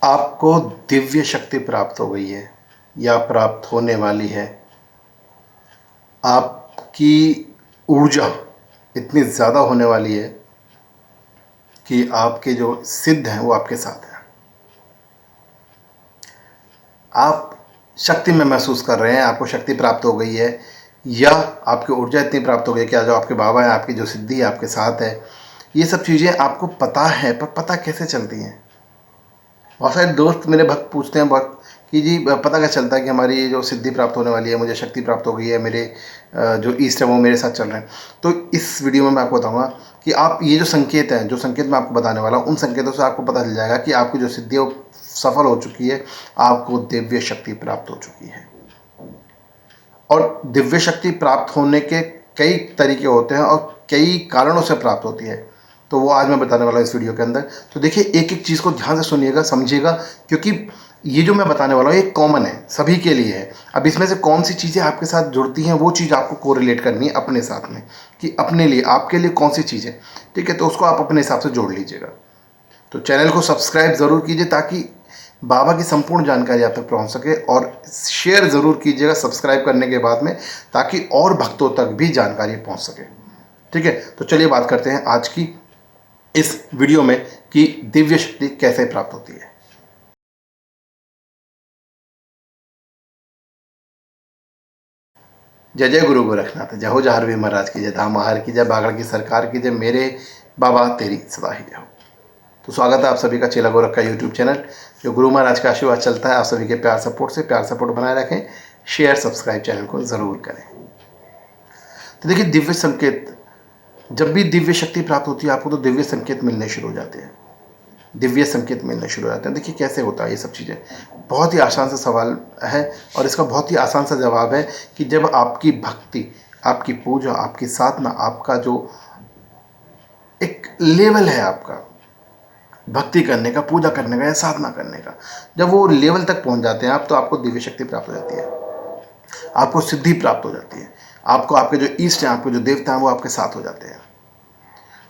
आपको दिव्य शक्ति प्राप्त हो गई है या प्राप्त होने वाली है। आपकी ऊर्जा इतनी ज़्यादा होने वाली है कि आपके जो सिद्ध हैं वो आपके साथ हैं। आप शक्ति में महसूस कर रहे हैं, आपको शक्ति प्राप्त हो गई है या आपकी ऊर्जा इतनी प्राप्त हो गई कि जो आपके बाबा हैं, आपकी जो सिद्धि है आपके साथ है। ये सब चीज़ें आपको पता है, पर पता कैसे चलती हैं? बहुत सारे दोस्त मेरे भक्त पूछते हैं बहुत कि जी पता क्या चलता है कि हमारी जो सिद्धि प्राप्त होने वाली है, मुझे शक्ति प्राप्त हो गई है, मेरे जो ईष्ट है वो मेरे साथ चल रहे हैं। तो इस वीडियो में मैं आपको बताऊंगा कि आप ये जो संकेत हैं, जो संकेत मैं आपको बताने वाला हूँ, उन संकेतों से आपको पता चल जाएगा कि आपकी जो सिद्धि है वो सफल हो चुकी है, आपको दिव्य शक्ति प्राप्त हो चुकी है। और दिव्य शक्ति प्राप्त होने के कई तरीके होते हैं और कई कारणों से प्राप्त होती है, तो वो आज मैं बताने वाला हूँ इस वीडियो के अंदर। तो देखिए, एक एक चीज़ को ध्यान से सुनिएगा, समझिएगा, क्योंकि ये जो मैं बताने वाला हूँ ये कॉमन है, सभी के लिए है। अब इसमें से कौन सी चीज़ें आपके साथ जुड़ती हैं वो चीज़ आपको कोरिलेट करनी है अपने साथ में, कि अपने लिए, आपके लिए कौन सी चीज़ है। ठीक है, तो उसको आप अपने हिसाब से जोड़ लीजिएगा। तो चैनल को सब्सक्राइब ज़रूर कीजिए ताकि बाबा की संपूर्ण जानकारी आप तक पहुंच सके, और शेयर ज़रूर कीजिएगा सब्सक्राइब करने के बाद में, ताकि और भक्तों तक भी जानकारी पहुंच सके। ठीक है, तो चलिए बात करते हैं आज की इस वीडियो में कि दिव्य शक्ति कैसे प्राप्त होती है। जय जय गुरु गोरखनाथ, जय हो जहार भी महाराज की जय, धाम आहार की जय, बागड़ की सरकार की जय, मेरे बाबा तेरी सदा ही जय हो। तो स्वागत है आप सभी का चेला गोरख का यूट्यूब चैनल, जो गुरु महाराज का आशीर्वाद चलता है आप सभी के प्यार सपोर्ट से। प्यार सपोर्ट बनाए रखें, शेयर सब्सक्राइब चैनल को ज़रूर करें। तो देखिए, दिव्य संकेत, जब भी दिव्य शक्ति प्राप्त होती है आपको, तो दिव्य संकेत मिलने शुरू हो जाते हैं। दिव्य संकेत मिलने शुरू हो जाते हैं। देखिए कैसे होता है ये सब चीज़ें, बहुत ही आसान सा सवाल है और इसका बहुत ही आसान सा जवाब है कि जब आपकी भक्ति, आपकी पूजा, आपकी साधना, आपका जो एक लेवल है आपका भक्ति करने का, पूजा करने का या साधना करने का, जब वो लेवल तक पहुंच जाते हैं आप, तो आपको दिव्य शक्ति प्राप्त हो जाती है, आपको सिद्धि प्राप्त हो जाती है, आपको आपके जो ईष्ट हैं, आपके जो देवता हैं वो आपके साथ हो जाते हैं।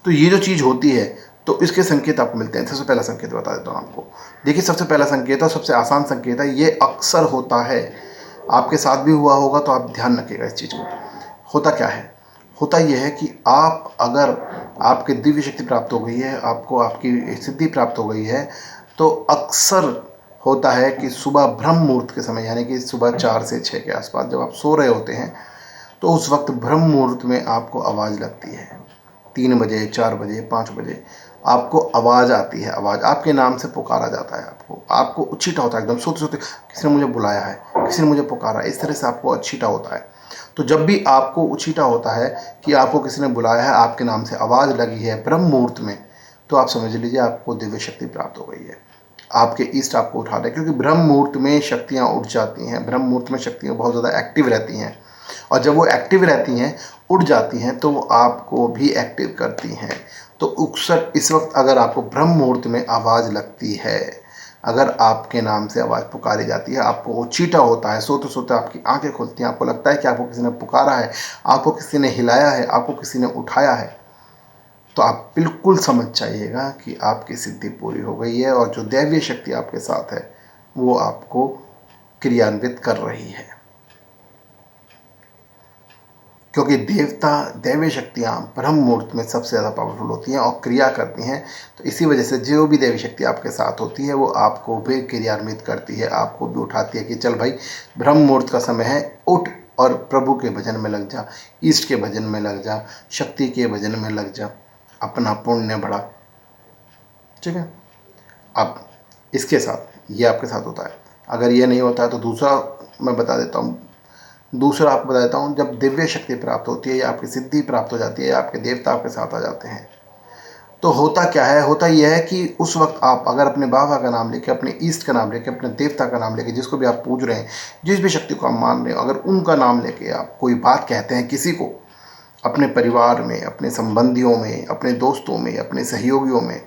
तो ये जो चीज़ होती है, तो इसके संकेत आपको मिलते हैं। सबसे पहला संकेत बता देता हूँ आपको। देखिए, सबसे पहला संकेत और सबसे आसान संकेत है, ये अक्सर होता है, आपके साथ भी हुआ होगा, तो आप ध्यान रखिएगा इस चीज़ को। होता क्या है? होता यह है कि आप, अगर आपके दिव्य शक्ति प्राप्त हो गई है, आपको आपकी सिद्धि प्राप्त हो गई है, तो अक्सर होता है कि सुबह ब्रह्म मुहूर्त के समय, यानी कि सुबह 4 से 6 के आसपास जब आप सो रहे होते हैं, तो उस वक्त ब्रह्म मुहूर्त में आपको आवाज़ लगती है। 3 बजे, 4 बजे, 5 बजे आपको आवाज़ आती है, आवाज़ आपके नाम से पुकारा जाता है। आपको उछीटा होता है, एकदम सोते सोते किसी ने मुझे बुलाया है, किसी ने मुझे पुकारा, इस तरह से आपको उछीटा होता है। तो जब भी आपको उछीटा होता है कि आपको किसी ने बुलाया है, आपके नाम से आवाज़ लगी है ब्रह्म मुहूर्त में, तो आप समझ लीजिए आपको दिव्य शक्ति प्राप्त हो गई है, आपके ईष्ट आपको उठा रहे हैं। क्योंकि ब्रह्म मुहूर्त में शक्तियाँ उठ जाती हैं, ब्रह्म मुहूर्त में शक्तियाँ बहुत ज़्यादा एक्टिव रहती हैं, और जब वो एक्टिव रहती हैं, उड़ जाती हैं, तो वो आपको भी एक्टिव करती हैं। तो अक्सर इस वक्त अगर आपको ब्रह्म मुहूर्त में आवाज़ लगती है, अगर आपके नाम से आवाज़ पुकारी जाती है, आपको वो चीटा होता है, सोते सोते आपकी आंखें खुलती हैं, आपको लगता है कि आपको किसी ने पुकारा है, आपको किसी ने हिलाया है, आपको किसी ने उठाया है, तो आप बिल्कुल समझ जाइएगा कि आपकी सिद्धि पूरी हो गई है, और जो दैवीय शक्ति आपके साथ है वो आपको क्रियान्वित कर रही है। क्योंकि देवता, दैवीय शक्तियाँ ब्रह्म मुहूर्त में सबसे ज़्यादा पावरफुल होती हैं और क्रिया करती हैं। तो इसी वजह से जो भी दैवीय शक्ति आपके साथ होती है वो आपको भी क्रियान्वित करती है, आपको भी उठाती है कि चल भाई, ब्रह्म मुहूर्त का समय है, उठ और प्रभु के भजन में लग जा, ईष्ट के भजन में लग जा, शक्ति के भजन में लग जा, अपना पुण्य बढ़ा। ठीक है, अब इसके साथ ये आपके साथ होता है। अगर ये नहीं होता है तो दूसरा मैं बता देता हूँ, दूसरा आपको बता देता हूँ, जब दिव्य शक्ति प्राप्त होती है या आपकी सिद्धि प्राप्त हो जाती है या आपके देवता आपके साथ आ जाते हैं, तो होता क्या है? होता यह है कि उस वक्त आप अगर अपने बाबा का नाम लेके, अपने ईष्ट का नाम लेके, अपने देवता का नाम लेके, जिसको भी आप पूज रहे हैं, जिस भी शक्ति को आप मान रहे हो, अगर उनका नाम लेके आप कोई बात कहते हैं किसी को, अपने परिवार में, अपने संबंधियों में, अपने दोस्तों में, अपने सहयोगियों में,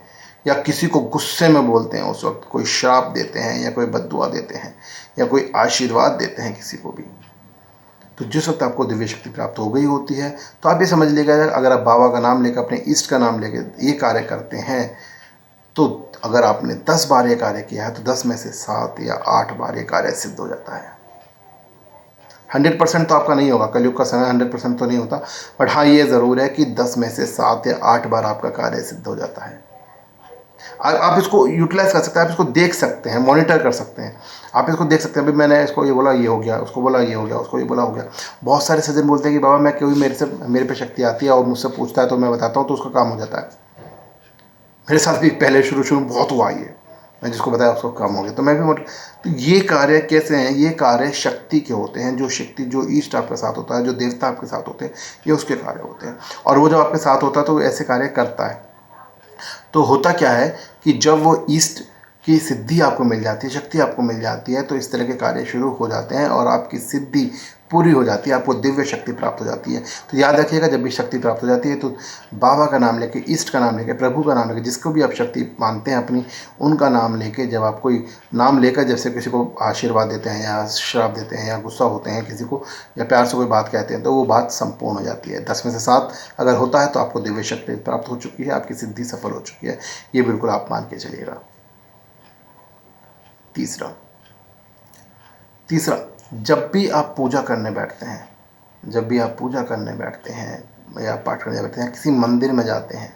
या किसी को गुस्से में बोलते हैं, उस वक्त कोई श्राप देते हैं या कोई बद्दुआ देते हैं या कोई आशीर्वाद देते हैं किसी को भी, तो जिस वक्त आपको दिव्य शक्ति प्राप्त हो गई होती है, तो आप ये समझ लीजिएगा, अगर आप बाबा का नाम लेकर, अपने ईष्ट का नाम लेकर ये कार्य करते हैं, तो अगर आपने 10 बार ये कार्य किया है तो 10 में से 7 या 8 बार ये कार्य सिद्ध हो जाता है। 100% तो आपका नहीं होगा, कलयुग का समय 100% तो नहीं होता, बट हाँ ये ज़रूर है कि 10 में से 7 या 8 बार आपका कार्य सिद्ध हो जाता है। आप इसको यूटिलाइज कर सकते हैं, आप इसको देख सकते हैं, मॉनिटर कर सकते हैं, आप इसको देख सकते हैं। अभी मैंने इसको ये बोला ये हो गया, उसको बोला ये हो गया, उसको ये बोला हो गया। बहुत सारे सज्जन बोलते हैं कि बाबा मैं कोई मेरे पे शक्ति आती है और मुझसे पूछता है तो मैं बताता हूँ तो उसका काम हो जाता है। मेरे साथ भी पहले शुरू में बहुत हुआ ये, मैं जिसको बताया उसको काम हो गया। तो मैं भी तो ये कार्य कैसे हैं? ये कार्य शक्ति के होते हैं। जो शक्ति, जो ईष्ट आपके साथ होता है, जो देवता आपके साथ होते हैं, ये उसके कार्य होते हैं। और वो जब आपके साथ होता है तो वो ऐसे कार्य करता है। तो होता क्या है कि जब वो ईस्ट की सिद्धि आपको मिल जाती है, शक्ति आपको मिल जाती है, तो इस तरह के कार्य शुरू हो जाते हैं और आपकी सिद्धि पूरी हो जाती है, आपको दिव्य शक्ति प्राप्त हो जाती है। तो याद रखिएगा, जब भी शक्ति प्राप्त हो जाती है तो बाबा का नाम लेके, ईस्ट का नाम लेके, प्रभु का नाम लेके, जिसको भी आप शक्ति मानते हैं अपनी, उनका नाम लेके, जब आप कोई नाम लेकर जैसे किसी को आशीर्वाद देते हैं या श्राप देते हैं या गुस्सा होते हैं किसी को या प्यार से कोई बात कहते हैं, तो वो बात संपूर्ण हो जाती है। 10 में से 7 अगर होता है तो आपको दिव्य शक्ति प्राप्त हो चुकी है, आपकी सिद्धि सफल हो चुकी है। ये बिल्कुल आप मान के चलिएगा। तीसरा, जब भी आप पूजा करने बैठते हैं, जब भी आप पूजा करने बैठते हैं या पाठ करने बैठते हैं, किसी मंदिर में जाते हैं,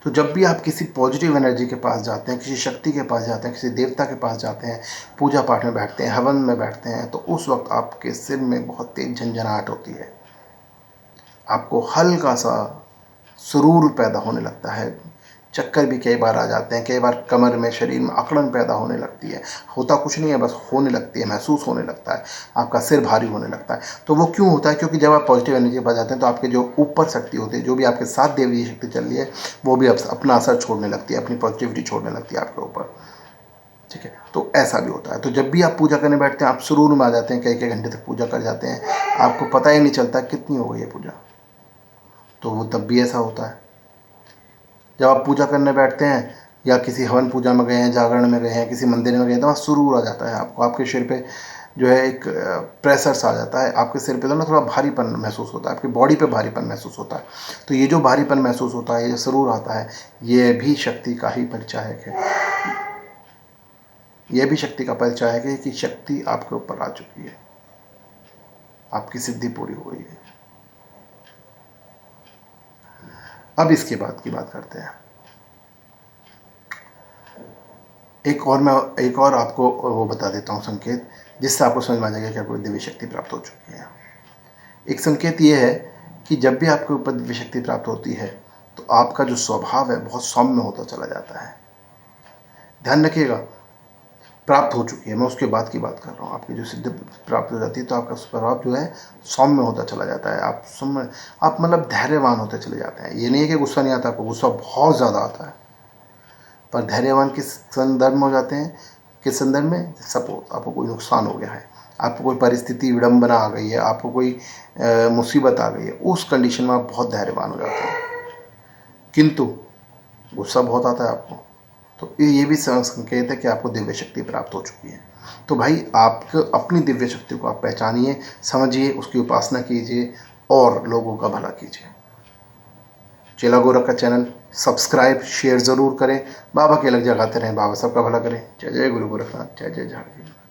तो जब भी आप किसी पॉजिटिव एनर्जी के पास जाते हैं, किसी शक्ति के पास जाते हैं, किसी देवता के पास जाते हैं, पूजा पाठ में बैठते हैं, हवन में बैठते हैं, तो उस वक्त आपके सिर में बहुत तेज झंझनाहट होती है। आपको हल्का सा सुरूर पैदा होने लगता है, चक्कर भी कई बार आ जाते हैं, कई बार कमर में, शरीर में अकड़न पैदा होने लगती है। होता कुछ नहीं है, बस होने लगती है, महसूस होने लगता है, आपका सिर भारी होने लगता है। तो वो क्यों होता है? क्योंकि जब आप पॉजिटिव एनर्जी के पास जाते हैं तो आपके जो ऊपर शक्ति होती है, जो भी आपके साथ देवी शक्ति चल रही है, वो भी अपना असर छोड़ने लगती है, अपनी पॉजिटिविटी छोड़ने लगती है आपके ऊपर। ठीक है, तो ऐसा भी होता है। तो जब भी आप पूजा करने बैठते हैं, आप शुरू में आ जाते हैं, कई कई घंटे तक पूजा कर जाते हैं, आपको पता ही नहीं चलता कितनी हो गई है पूजा। तो वो तब भी ऐसा होता है। जब आप पूजा करने बैठते हैं या किसी हवन पूजा में गए हैं, जागरण में गए हैं, किसी मंदिर में गए हैं, तो वहाँ सुरूर आ जाता है आपको, आपके सिर पे जो है एक प्रेशर सा आ जाता है, आपके सिर पे तो ना थोड़ा भारीपन महसूस होता है, आपकी बॉडी पे भारीपन महसूस होता है। तो ये जो भारीपन महसूस होता है, ये सुरूर आता है, ये भी शक्ति का ही परिचायक है। ये भी शक्ति का परिचायक है कि शक्ति आपके ऊपर आ चुकी है, आपकी सिद्धि पूरी हो गई है। अब इसके बाद की बात करते हैं। एक और आपको वो बता देता हूँ संकेत, जिससे आपको समझ में आ जाएगा कि आपको दिव्य शक्ति प्राप्त हो चुकी है। एक संकेत ये है कि जब भी आपके ऊपर दिव्य शक्ति प्राप्त होती है तो आपका जो स्वभाव है बहुत सौम्य होता चला जाता है। ध्यान रखिएगा, प्राप्त हो चुकी है, मैं उसके बाद की बात कर रहा हूँ। आपकी जो सिद्धि प्राप्त हो जाती है तो आपका स्वभाव जो है सौम्य होता चला जाता है। आप मतलब धैर्यवान होते चले जाते हैं। ये नहीं है कि गुस्सा नहीं आता, आपको गुस्सा बहुत ज़्यादा आता है, पर धैर्यवान किस संदर्भ में हो जाते हैं? किस संदर्भ में? सपोज आपको कोई नुकसान हो गया है, आपको कोई परिस्थिति विडंबना आ गई है, आपको कोई मुसीबत आ गई है, उस कंडीशन में आप बहुत धैर्यवान हो जाते हैं, किंतु गुस्सा बहुत आता है आपको, तो ये भी संकेत है कि आपको दिव्य शक्ति प्राप्त हो चुकी है। तो भाई आपको अपनी दिव्य शक्ति को आप पहचानिए, समझिए, उसकी उपासना कीजिए और लोगों का भला कीजिए। चेला गोरख का चैनल सब्सक्राइब, शेयर ज़रूर करें। बाबा की अलग जगाते रहें, बाबा सबका भला करें। जय जय गुरु गोरखनाथ, जय जय झारखंड।